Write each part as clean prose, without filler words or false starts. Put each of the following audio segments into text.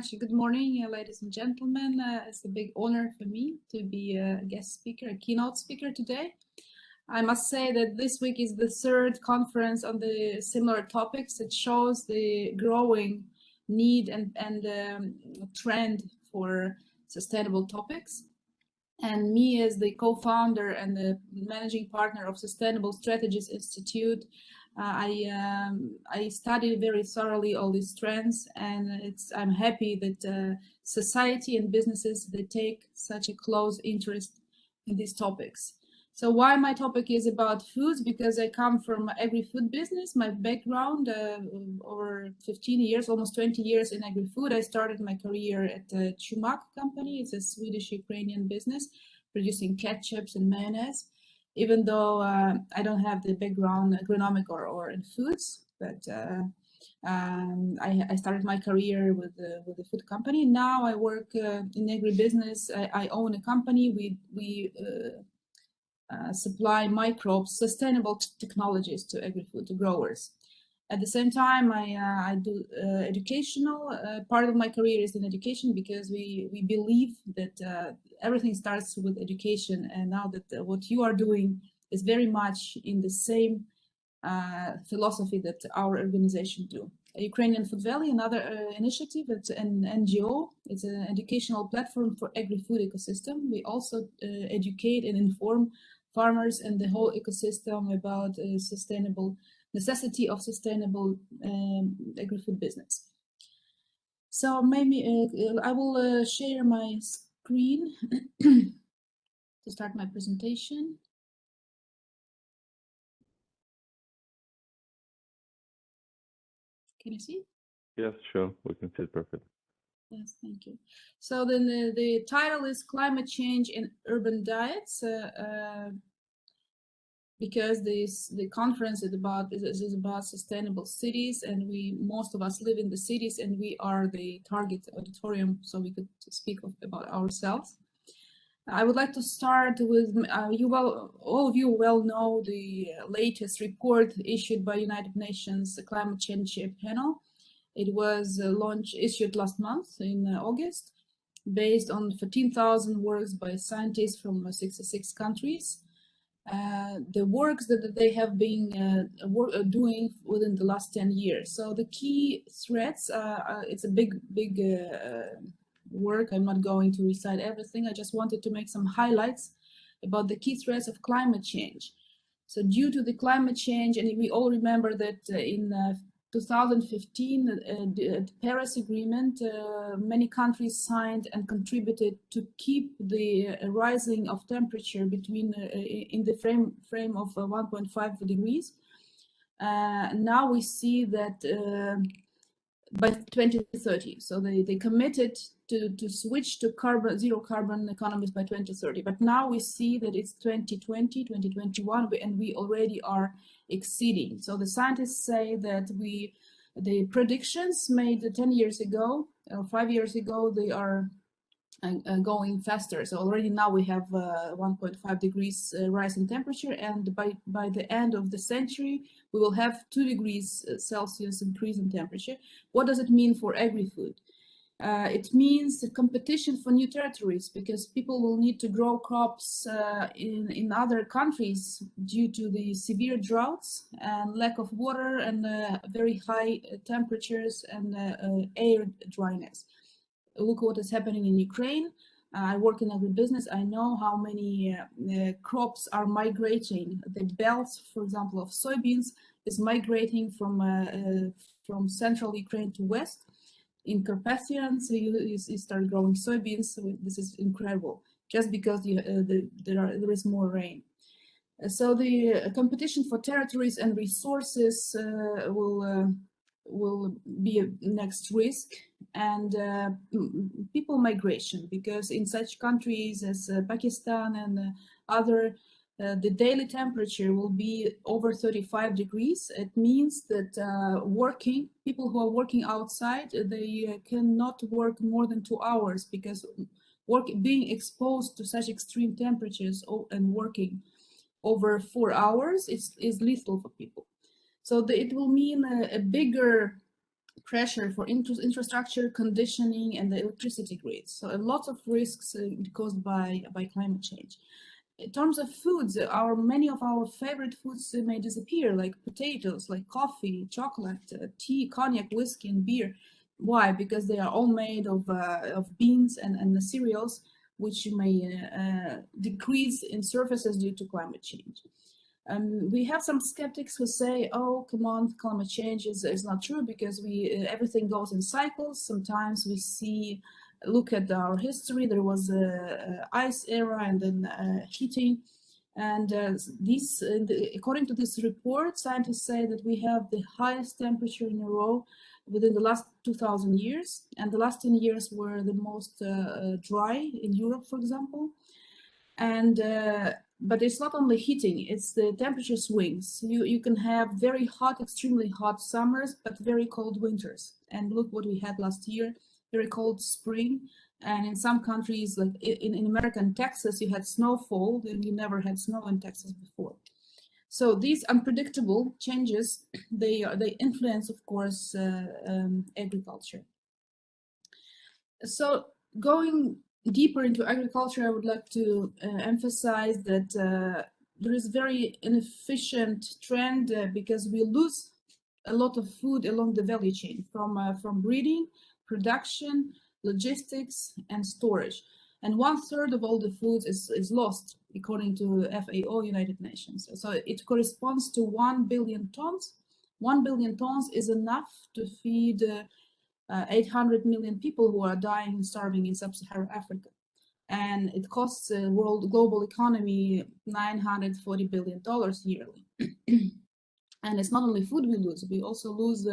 much. Good morning, ladies and gentlemen. It's a big honor for me to be a guest speaker, a keynote speaker today. I must say that this week is the third conference on the similar topics. It shows the growing need and trend for sustainable topics. And me, as the co-founder and the managing partner of Sustainable Strategies Institute, I studied very thoroughly all these trends, and I'm happy that society and businesses, they take such a close interest in these topics. So why my topic is about foods? Because I come from agri-food business. My background, over 15 years, almost 20 years in agri-food. I started my career at the GORDIICHUK company. It's a Swedish-Ukrainian business producing ketchups and mayonnaise. Even though I don't have the background agronomic or in foods, but I started my career with the food company. Now I work in agribusiness. I own a company. We supply microbes, sustainable technologies to agri-food, to growers. At the same time, I do educational. Part of my career is in education, because we believe that everything starts with education. And now that what you are doing is very much in the same philosophy that our organization do. Ukrainian Food Valley, another initiative, it's an NGO. It's an educational platform for agri-food ecosystem. We also educate and inform farmers and the whole ecosystem about necessity of sustainable agri-food business. So maybe I will share my screen to start my presentation. Can you see? Yes, sure. We can see it perfectly. Yes, thank you. So then the title is Climate Change in Urban Diets. Because the conference is about sustainable cities, and most of us live in the cities, and we are the target auditorium, so we could speak about ourselves. I would like to start with all of you well know the latest report issued by United Nations Climate Change Panel. It was issued last month in August, based on 14,000 works by scientists from 66 countries. The works that they have been doing within the last 10 years. So the key threats, it's a big work. I'm not going to recite everything. I just wanted to make some highlights about the key threats of climate change. So due to the climate change, and we all remember that in 2015, the Paris Agreement, many countries signed and contributed to keep the rising of temperature between in the frame of 1.5 degrees. Now we see that by 2030, so they committed to switch to zero carbon economies by 2030. But now we see that it's 2020, 2021, and we already are exceeding. So the scientists say that the predictions made 10 years ago or 5 years ago, they are going faster. So already now we have 1.5 degrees rise in temperature, and by the end of the century we will have 2 degrees Celsius increase in temperature. What does it mean for agri-food? It means the competition for new territories, because people will need to grow crops in other countries due to the severe droughts and lack of water and very high temperatures and air dryness. Look what is happening in Ukraine. I work in agribusiness. I know how many crops are migrating. The belts, for example, of soybeans is migrating from central Ukraine to west. In Carpathians, you start growing soybeans. So this is incredible, just because there is more rain. So the competition for territories and resources will be a next risk, and people migration, because in such countries as Pakistan and other, the daily temperature will be over 35 degrees. It means that people who are working outside, they cannot work more than 2 hours, because being exposed to such extreme temperatures and working over 4 hours is lethal for people. So it will mean a bigger pressure for infrastructure conditioning and the electricity grids. So a lot of risks caused by climate change. In terms of foods, many of our favorite foods may disappear, like potatoes, like coffee, chocolate, tea, cognac, whiskey, and beer. Why? Because they are all made of beans and the cereals, which may decrease in surfaces due to climate change. We have some skeptics who say, "Oh, come on, climate change is not true because everything goes in cycles. Sometimes we see." Look at our history. There was a ice era and then heating, and according to this report, scientists say that we have the highest temperature in a row within the last 2,000 years, and the last 10 years were the most dry in Europe, for example. And but it's not only heating; it's the temperature swings. You can have very hot, extremely hot summers, but very cold winters. And look what we had last year. Very cold spring, and in some countries, like in America and Texas, you had snowfall, and you never had snow in Texas before. So these unpredictable changes, they influence, of course, agriculture. So going deeper into agriculture, I would like to emphasize that there is very inefficient trend because we lose a lot of food along the value chain from breeding, production, logistics, and storage. And 1/3 of all the food is lost, according to FAO, United Nations. So it corresponds to 1 billion tons. 1 billion tons is enough to feed 800 million people who are dying and starving in sub-Saharan Africa. And it costs the global economy $940 billion yearly. And it's not only food we lose, we also lose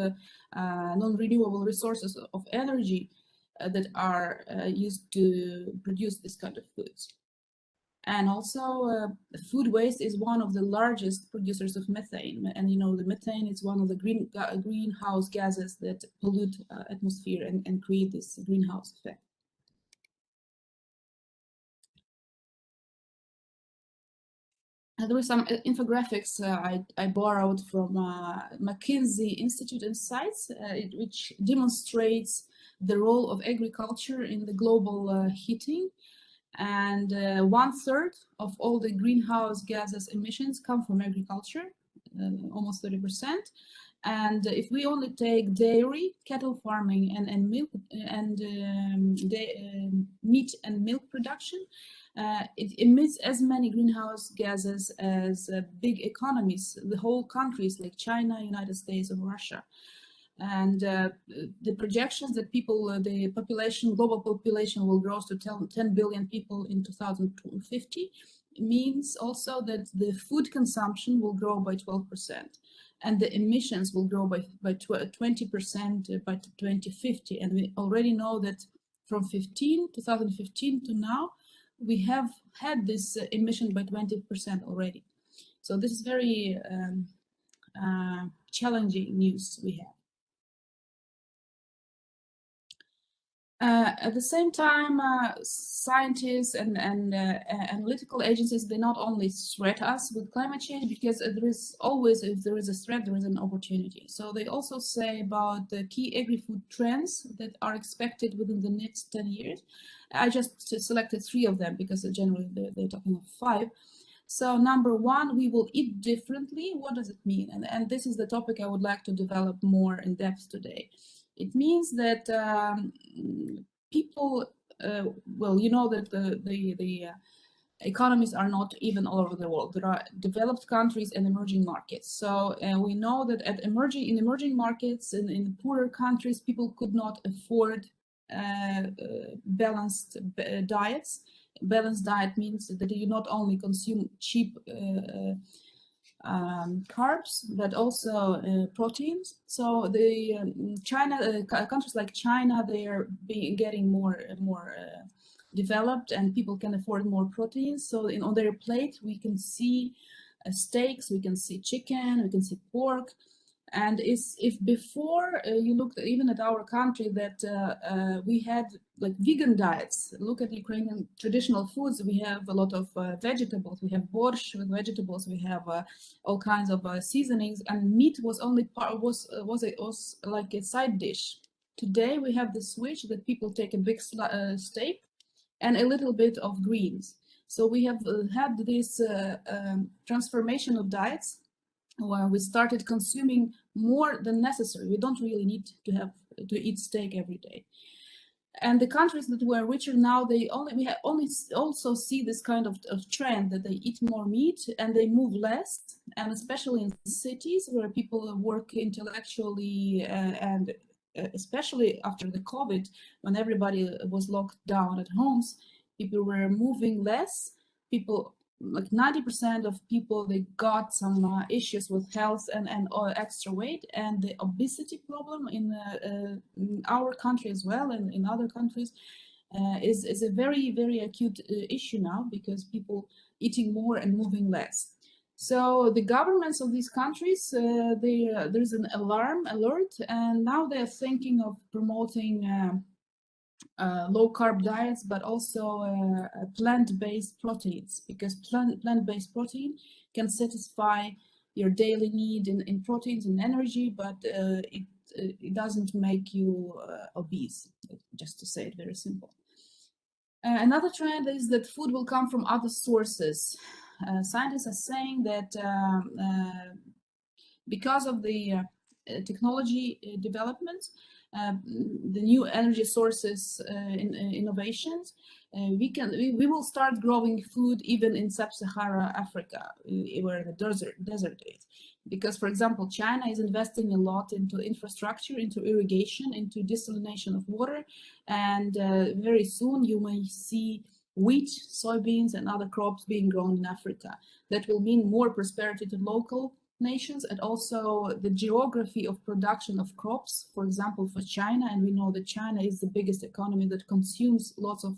non-renewable resources of energy that are used to produce this kind of foods. And also food waste is one of the largest producers of methane. And you know, the methane is one of the greenhouse gases that pollute atmosphere and create this greenhouse effect. There were some infographics I borrowed from McKinsey Institute Insights, which demonstrates the role of agriculture in the global heating. And 1/3 of all the greenhouse gases emissions come from agriculture, almost 30%. And if we only take dairy, cattle farming, and milk and meat and milk production, it emits as many greenhouse gases as big economies, the whole countries like China, United States, and Russia. And the projections that global population will grow to 10 billion people in 2050 means also that the food consumption will grow by 12%. And the emissions will grow by 20% by 2050. And we already know that from 2015 to now, we have had this emission by 20% already. So this is very challenging news we have. At the same time, scientists and analytical agencies, they not only threat us with climate change, because there is always, if there is a threat, there is an opportunity. So they also say about the key agri-food trends that are expected within the next 10 years. I just selected 3 of them because generally they're talking of 5. So number 1, we will eat differently. What does it mean? And this is the topic I would like to develop more in depth today. It means that people, well, you know that the economies are not even all over the world. There are developed countries and emerging markets. So we know that in emerging markets, in poorer countries, people could not afford balanced diets. Balanced diet means that you not only consume cheap carbs, but also proteins. So the countries like China, they are getting more developed, and people can afford more proteins. So on their plate, we can see steaks, we can see chicken, we can see pork. And if before you looked even at our country, that we had like vegan diets. Look at Ukrainian traditional foods. We have a lot of vegetables. We have borscht with vegetables. We have all kinds of seasonings, and meat was only part was like a side dish. Today we have the switch that people take a big steak and a little bit of greens. So we have had this transformation of diets where we started consuming more than necessary. We don't really need to eat steak every day. And the countries that were richer now, we also see this kind of trend that they eat more meat and they move less, and especially in cities where people work intellectually and especially after the COVID, when everybody was locked down at homes, people were moving less. People, like 90% of people, they got some issues with health and extra weight, and the obesity problem in our country as well and in other countries is a very, very acute issue now, because people eating more and moving less. So the governments of these countries, there's an alert, and now they're thinking of promoting low-carb diets, but also plant-based proteins, because plant-based protein can satisfy your daily need in proteins and energy, but it doesn't make you obese, just to say it very simple. Another trend is that food will come from other sources. Scientists are saying that because of the technology developments, the new energy sources, innovations, we will start growing food even in sub-Saharan Africa, where the desert is. Because, for example, China is investing a lot into infrastructure, into irrigation, into desalination of water, and very soon you may see wheat, soybeans, and other crops being grown in Africa. That will mean more prosperity to local nations, and also the geography of production of crops, for example, for China, and we know that China is the biggest economy that consumes lots of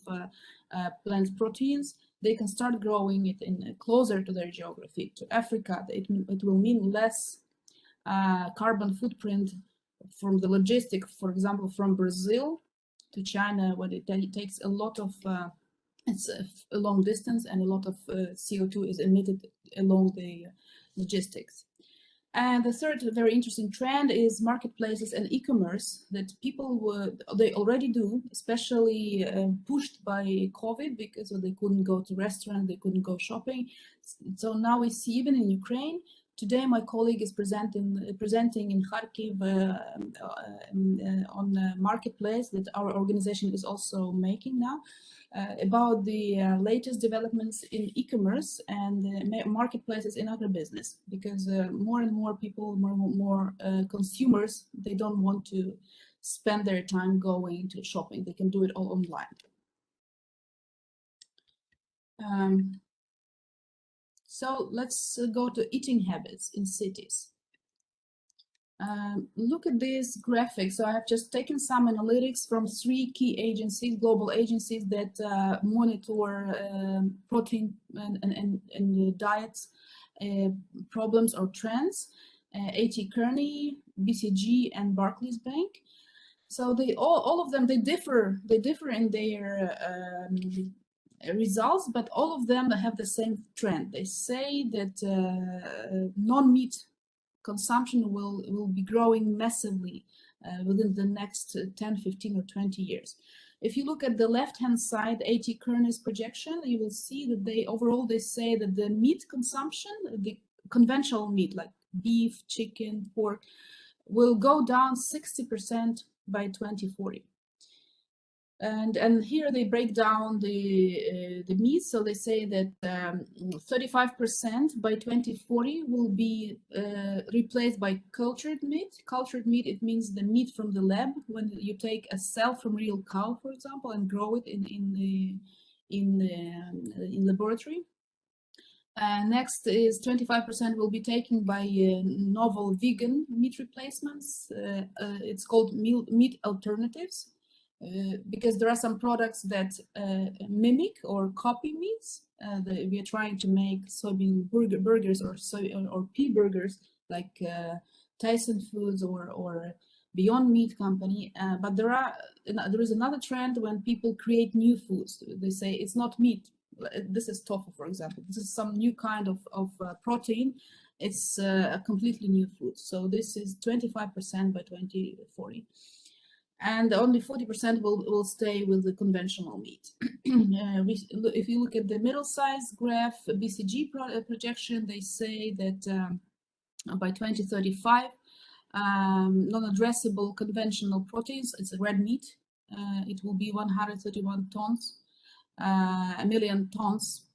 plant proteins. They can start growing it in closer to their geography. To Africa, it will mean less carbon footprint from the logistic, for example, from Brazil to China, when it takes a lot of it's a long distance, and a lot of CO2 is emitted along the logistics. And the third very interesting trend is marketplaces and e-commerce that people they already do, especially pushed by COVID, because they couldn't go to restaurants, they couldn't go shopping. So now we see, even in Ukraine, today my colleague is presenting in Kharkiv on a marketplace that our organization is also making now, about the latest developments in e-commerce and marketplaces in agribusiness, because more and more people, more consumers, they don't want to spend their time going to shopping. They can do it all online. So let's go to eating habits in cities. Look at this graphic. So I have just taken some analytics from 3 key agencies, global agencies that monitor protein and diet problems or trends, A.T. Kearney, BCG, and Barclays Bank. So they all of them, they differ in their results, but all of them have the same trend. They say that non-meat consumption will be growing massively within the next 10, 15, or 20 years. If you look at the left-hand side, A.T. Kearney's projection, you will see that overall they say that the meat consumption, the conventional meat like beef, chicken, pork, will go down 60% by 2040. And here they break down the meat. So they say that 35% by 2040 will be replaced by cultured meat. Cultured meat, it means the meat from the lab, when you take a cell from real cow, for example, and grow it in laboratory. Next is 25% will be taken by novel vegan meat replacements. It's called meat alternatives. Because there are some products that mimic or copy meats. We are trying to make soybean burgers or pea burgers, like Tyson Foods or Beyond Meat company, but there is another trend when people create new foods. They say it's not meat. This is tofu, for example. This is some new kind of protein. It's a completely new food. So this is 25% by 2040. And only 40% will stay with the conventional meat. If you look at the middle size graph, BCG projection, they say that by 2035, non-addressable conventional proteins, it's red meat, it will be 131 tons, a million tons,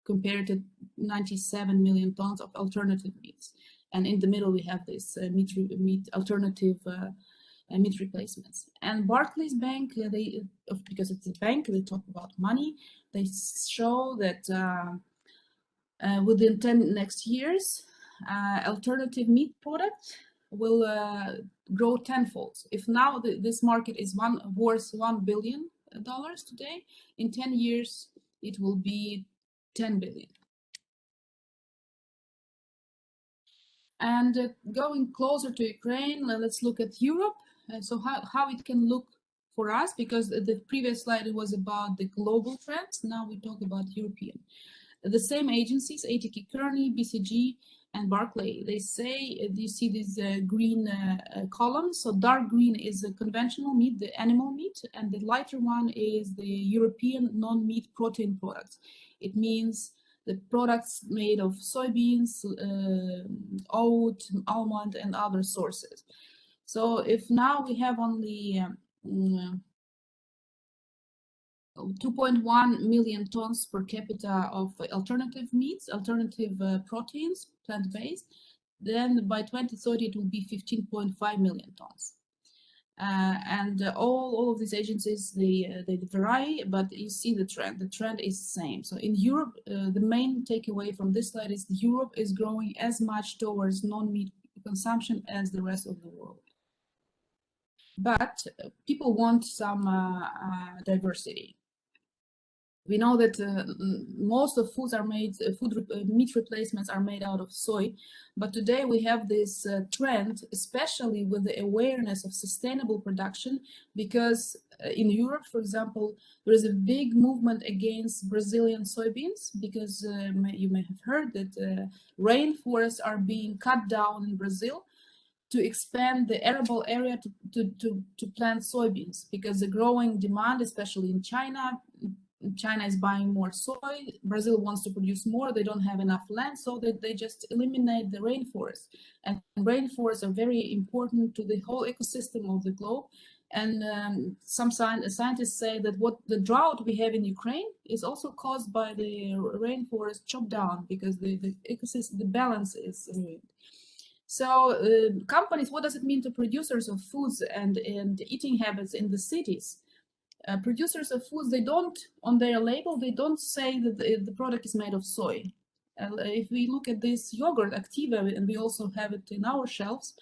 compared to 97 million tons of alternative meats. And in the middle, we have this meat alternative meat replacements. And Barclays Bank, because it's a bank, they talk about money. They show that within 10 next years, alternative meat products will grow tenfold. If now this market is worth $1 billion today, in 10 years it will be 10 billion. And going closer to Ukraine, let's look at Europe. So how it can look for us, because the previous slide was about the global trends. Now we talk about European. The same agencies, ATK Kearney, BCG, and Barclay, they say, do you see these green columns? So dark green is the conventional meat, the animal meat, and the lighter one is the European non-meat protein products. It means the products made of soybeans, oat, almond, and other sources. So if now we have only 2.1 million tons per capita of alternative meats, alternative proteins, plant-based, then by 2030 it will be 15.5 million tons. And all of these agencies, they vary, but you see the trend. The trend is the same. So in Europe, the main takeaway from this slide is Europe is growing as much towards non-meat consumption as the rest of the world. But people want some diversity. We know that most of foods are made, meat replacements are made out of soy, but today we have this trend, especially with the awareness of sustainable production, because in Europe, for example, there is a big movement against Brazilian soybeans, because you may have heard that rainforests are being cut down in Brazil to expand the arable area to plant soybeans, because the growing demand, especially in China is buying more soy. Brazil wants to produce more. They don't have enough land, so they just eliminate the rainforest. And rainforests are very important to the whole ecosystem of the globe. And some scientists say that what the drought we have in Ukraine is also caused by the rainforest chopped down, because the ecosystem, the balance is ruined. So companies, what does it mean to producers of foods and eating habits in the cities? Producers of foods, they don't, on their label, they don't say that the product is made of soy. If we look at this yogurt, Activa, and we also have it in our shelves,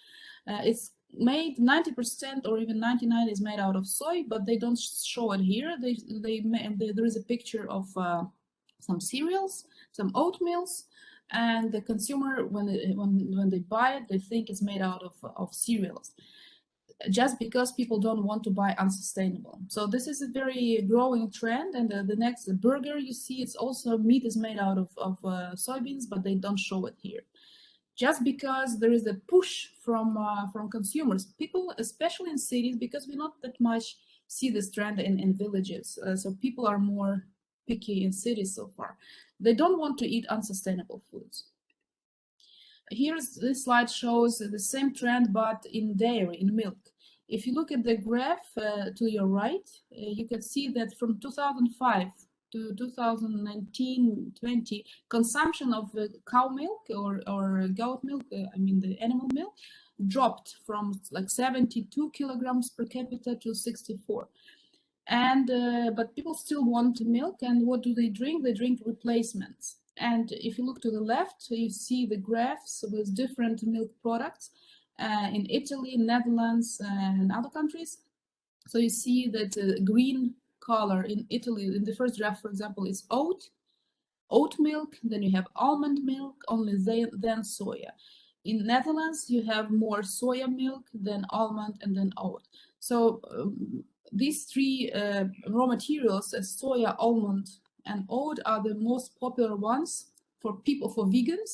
it's made 90% or even 99% is made out of soy, but they don't show it here. There is a picture of some cereals, some oatmeals, and the consumer, when they buy it, they think it's made out of cereals, just because people don't want to buy unsustainable. So this is a very growing trend. And the next burger you see, it's also meat is made out of soybeans, but they don't show it here. Just because there is a push from consumers, people, especially in cities, because we not that much see this trend in villages. So people are more picky in cities so far. They don't want to eat unsustainable foods. This slide shows the same trend, but in dairy, in milk. If you look at the graph to your right, you can see that from 2005 to 2019-20, consumption of cow milk or goat milk, I mean the animal milk, dropped from like 72 kilograms per capita to 64. And but people still want milk, and what do they drink? They drink replacements. And if you look to the left, you see the graphs with different milk products in Italy, Netherlands, and other countries. So you see that green color in Italy, in the first graph, for example, is oat milk, then you have almond milk, only then soya. in Netherlands, you have more soya milk than almond and then oat. So these three raw materials, soya, almond, and oat, are the most popular ones for people, for vegans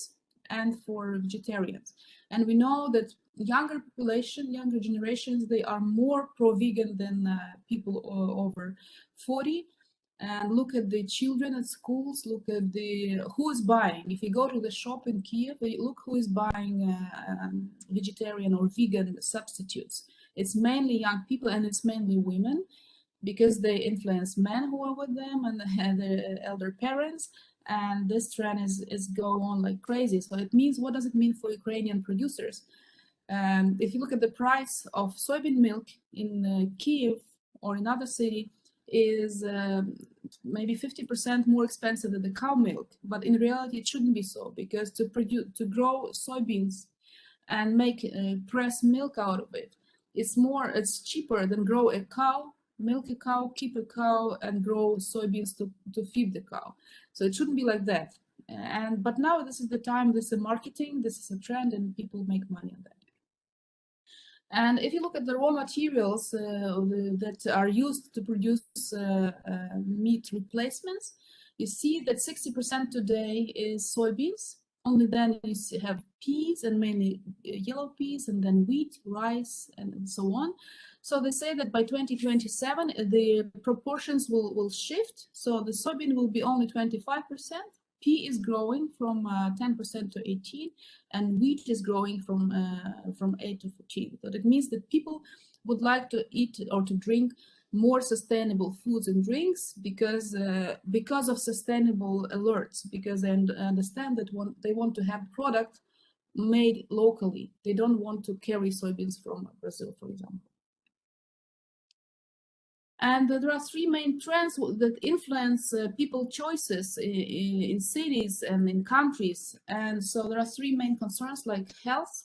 and for vegetarians. And we know that younger population, younger generations, they are more pro-vegan than people over 40. And look at the children at schools, look at who is buying. If you go to the shop in Kiev, look who is buying vegetarian or vegan substitutes. It's mainly young people, and it's mainly women, because they influence men who are with them and the elder parents. And this trend is going on like crazy. So it means, what does it mean for Ukrainian producers? If you look at the price of soybean milk in Kiev or in other city, is maybe 50% more expensive than the cow milk. But in reality, it shouldn't be so, because to grow soybeans and make press milk out of it, it's cheaper than grow a cow, milk a cow, keep a cow, and grow soybeans to feed the cow. So it shouldn't be like that. But now this is the time, this is marketing, this is a trend, and people make money on that. And if you look at the raw materials that are used to produce meat replacements, you see that 60% today is soybeans. Only then you have peas, and mainly yellow peas, and then wheat, rice, and so on. So they say that by 2027, the proportions will shift. So the soybean will be only 25%. Pea is growing from 10% to 18%, and wheat is growing from 8 to 14. So that means that people would like to eat or to drink more sustainable foods and drinks because of sustainable alerts, because they understand that they want to have product made locally. They don't want to carry soybeans from Brazil, for example. And there are three main trends that influence people choices in cities and in countries. And so there are three main concerns, like health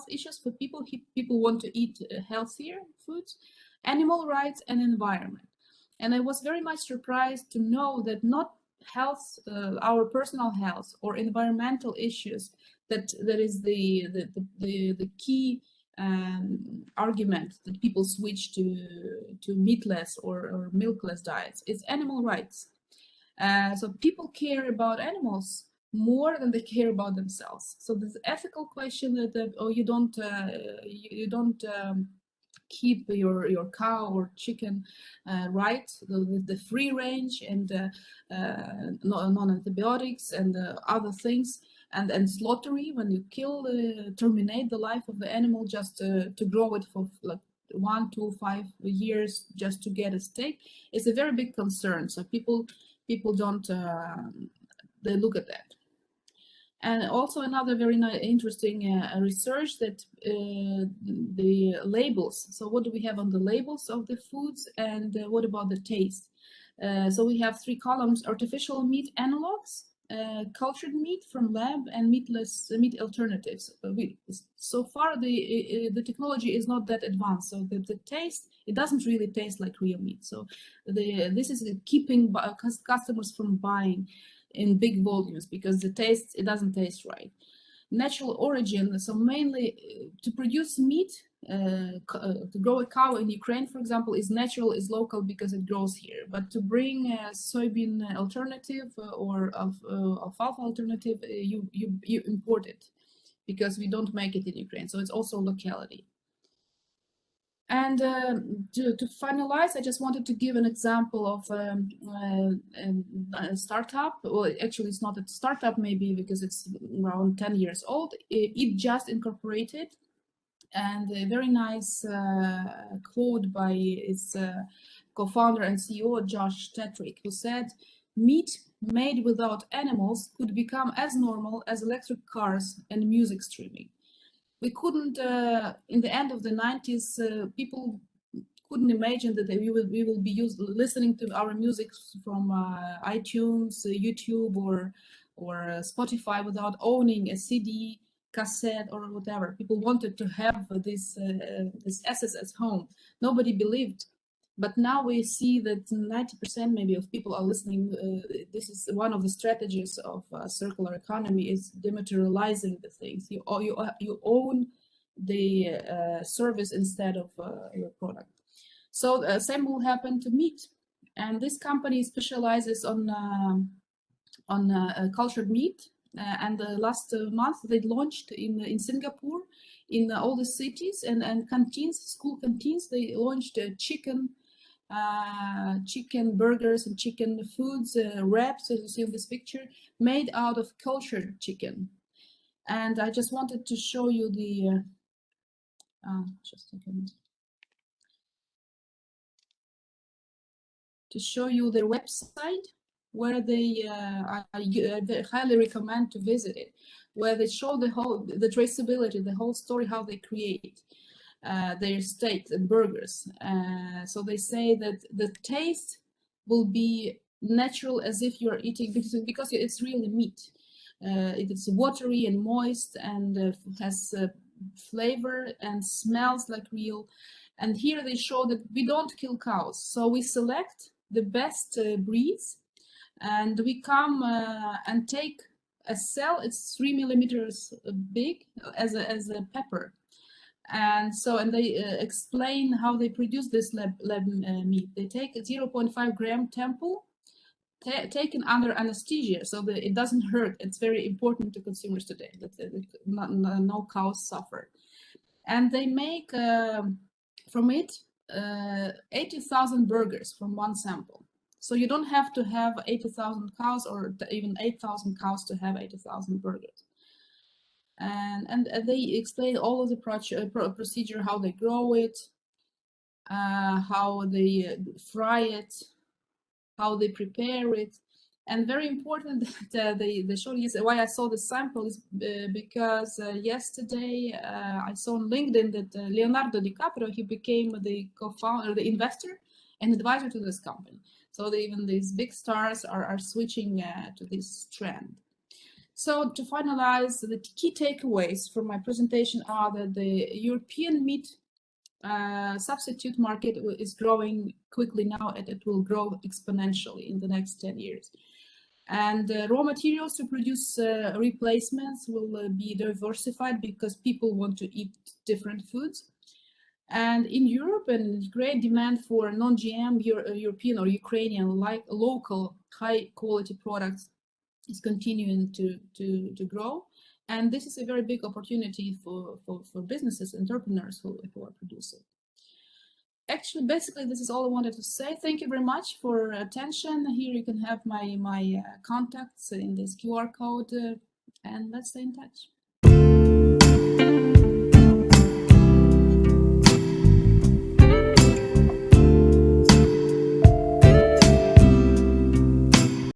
issues for people. People want to eat healthier foods, animal rights, and environment. And I was very much surprised to know that not health, our personal health, or environmental issues, that is the key argument that people switch to meatless or milkless diets. It's animal rights. So people care about animals more than they care about themselves. So there's ethical question that you don't keep your cow or chicken right, the free range and non-antibiotics and other things. And slaughtery, when you kill, terminate the life of the animal just to grow it for like 1 to 5 years just to get a steak, is a very big concern. So people don't they look at that. And also another very interesting research that the labels. So what do we have on the labels of the foods, and what about the taste? So we have 3 columns: artificial meat analogs, cultured meat from lab, and meatless meat alternatives. So far the technology is not that advanced, so the taste, it doesn't really taste like real meat. So this is keeping customers from buying in big volumes, because the taste, it doesn't taste right. Natural origin, so mainly to produce meat, to grow a cow in Ukraine, for example, is natural, is local because it grows here. But to bring a soybean alternative or alfalfa alternative, you import it, because we don't make it in Ukraine. So it's also locality. And to finalize, I just wanted to give an example of a startup. Well, actually, it's not a startup, maybe because it's around 10 years old. It just incorporated, and a very nice quote by its co-founder and CEO, Josh Tetrick, who said, "Meat made without animals could become as normal as electric cars and music streaming." We couldn't, in the end of the 90s, people couldn't imagine that we will be listening to our music from iTunes, YouTube, or Spotify without owning a CD, cassette, or whatever. People wanted to have these assets at home. Nobody believed But now we see that 90% maybe of people are listening. This is one of the strategies of circular economy, is dematerializing the things. You own the service instead of your product. So same will happen to meat. And this company specializes on cultured meat. And last month they launched in Singapore, in all the cities and canteens, school canteens. They launched chicken burgers and chicken foods, wraps, as you see in this picture, made out of cultured chicken. And I just wanted to show you the, just a second, to show you their website, where they, I highly recommend to visit it, where they show the traceability, the whole story, how they create their steaks and burgers. So they say that the taste will be natural, as if you're eating, because it's really meat. It's watery and moist and has flavor and smells like real. And here they show that we don't kill cows. So we select the best breeds, and we come and take a cell. It's 3 millimeters big, as a pepper. And so, and they explain how they produce this lab meat. They take a 0.5 gram temple, taken under anesthesia, so that it doesn't hurt. It's very important to consumers today that no cows suffer. And they make from it 80,000 burgers from one sample. So you don't have to have 80,000 cows or even 8,000 cows to have 80,000 burgers. And they explain all of the procedure, how they grow it, how they fry it, how they prepare it. And very important that they show you why I saw the sample is because yesterday I saw on LinkedIn that Leonardo DiCaprio, he became the co-founder, the investor and advisor to this company. So even these big stars are switching to this trend. So to finalize, the key takeaways from my presentation are that the European meat substitute market is growing quickly now, and it will grow exponentially in the next 10 years. And raw materials to produce replacements will be diversified because people want to eat different foods. And in Europe, and great demand for non-GM European or Ukrainian, like local high quality products is continuing to grow. And this is a very big opportunity for businesses, entrepreneurs who are producing. Actually, basically, this is all I wanted to say. Thank you very much for attention. Here you can have my contacts in this QR code, and let's stay in touch.